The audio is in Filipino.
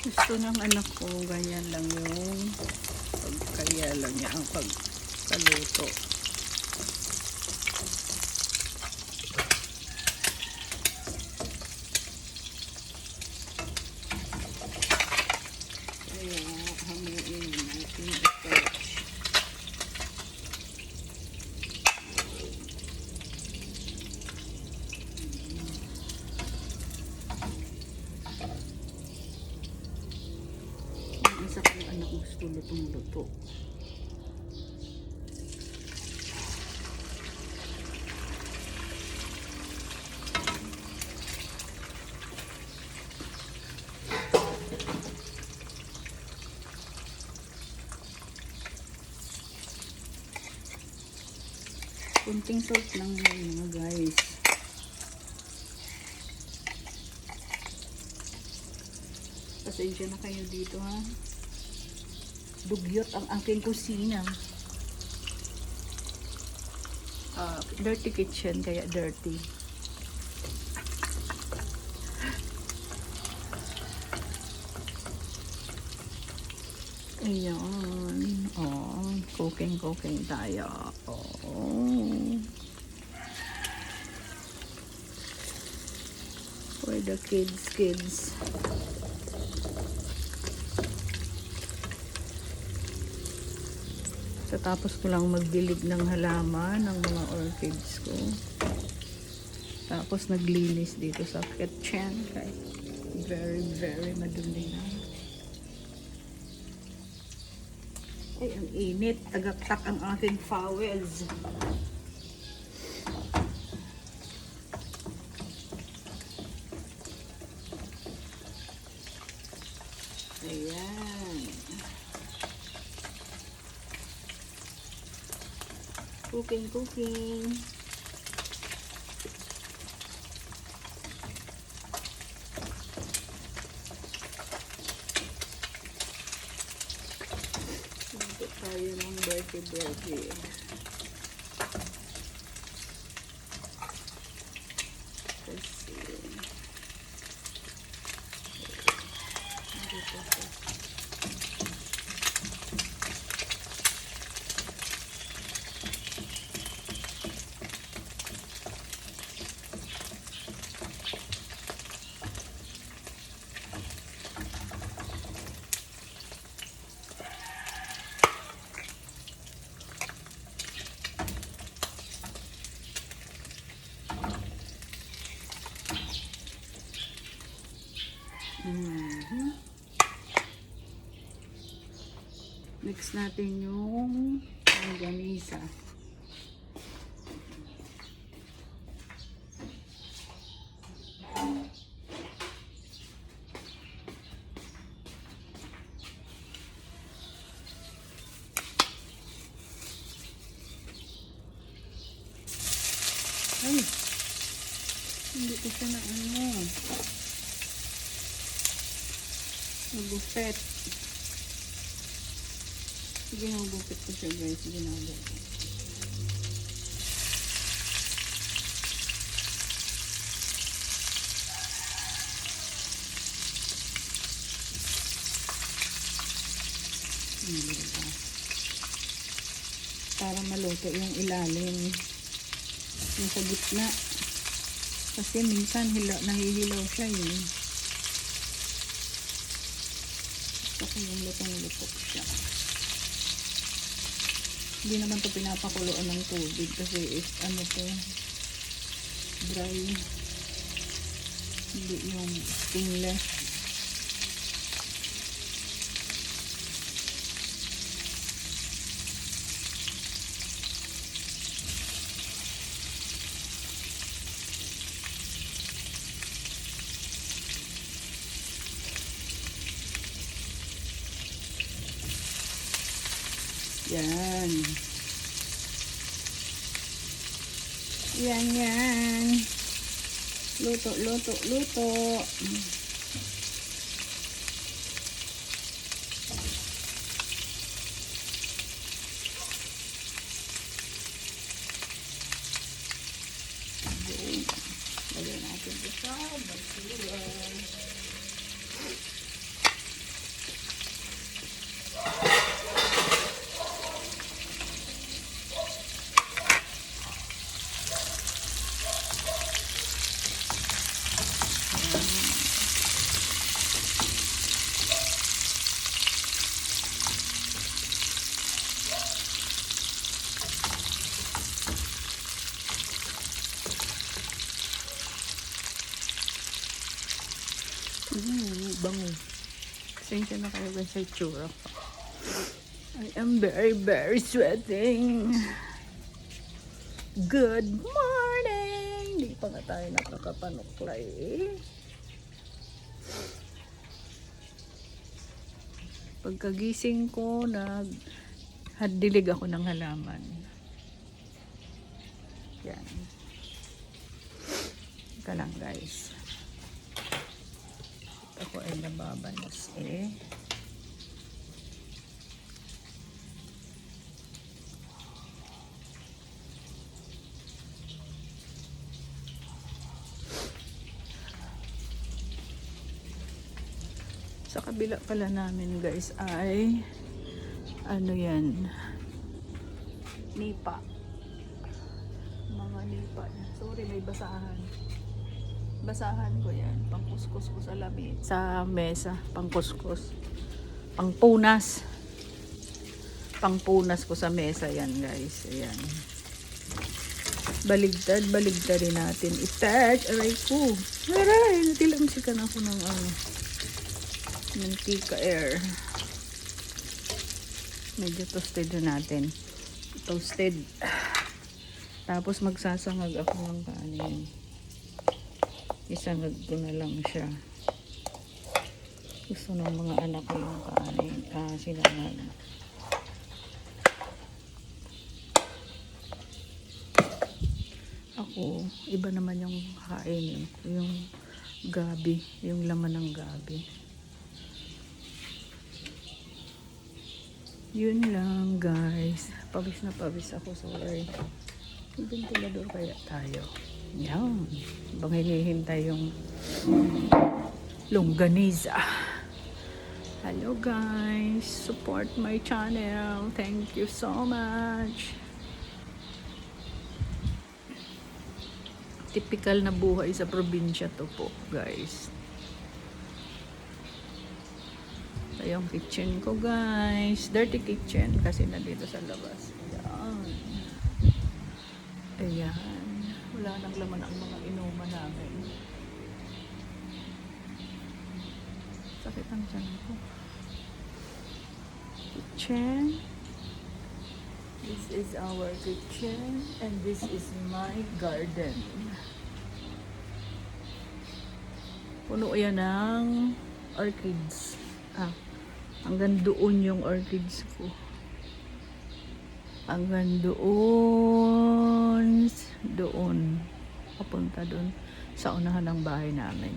Gusto ng anak ko, ganyan lang yung pagkaya lang niya ang pagkaluto. Kaya hamuin natin ito. Isa kong anak gusto lutong-luto. Kunting salt lang yan mga guys. Pasensya na kayo dito ha. Dugyot ang aking kusina. Dirty kitchen, kaya dirty. Ayan. Oh, cooking tayo. Oh. For the kids. Tapos ko lang magdilig ng halaman ng mga orchids ko. Tapos naglinis dito sa kitchen. Okay. Very madumi na. Ay, ang init. Tagaktak ang aking fowls. Ayan. Cooking. Ito tayo ng birthday. Kasi mix natin yung longganisa. Ay, hindi ko siya na nagupit. Ginagupit ko siya guys, ginagupit. Para maluto yung ilalim, yung sa gitna. Kasi minsan nahihilaw siya yun. Gusto ko yung lutong-luto siya. Hindi naman ito pinapakuluan ng tubig kasi dry. Hindi yung stainless. Yan. Luto. Lagyan natin ito. Basura. bango. Pasensya na kayo guys sa itsura ko. I am very, very sweating. Good morning! Hindi pa nga tayo nakakapanuklay eh. Pagkagising ko, haddilig ako ng halaman. Yan. Ika lang guys. Ako ay nababanas eh. Sa kabila pala namin guys ay ano yan, nipa. Mga nipa. Sorry, may basahan. Basahan ko yan. Pangkuskus ko sa lamit. Sa mesa. Pangkuskus. Pangpunas. Pangpunas ko sa mesa yan guys. Ayan. Baligtad. Baligtad rin natin. I-touch. Aray ko. Aray. Natilamsikan ako ng mantika air. Medyo toasted na natin. Toasted. Tapos magsasangag ako ng kanin. Isangag ko na lang siya. Gusto ng mga anak ko yung kanin. Sinangag. Ako, iba naman yung kain. Yung gabi. Yung laman ng gabi. Yun lang guys. Pawis na pawis ako. Sorry. Yung ventilador kaya tayo. Yan. Bang hinihintay yung longganisa. Hello guys. Support my channel. Thank you so much. Typical na buhay sa probinsya to po guys. Ito yung kitchen ko guys. Dirty kitchen kasi nandito sa labas. Ayan. Ayan. Wala nang laman ang mga inuman namin. Sakit ang tiyan ko. Kitchen. This is our kitchen and this is my garden. Puno yan ng orchids. Hanggang doon yung orchids ko. Hanggang doon. Doon. Papunta doon sa unahan ng bahay namin.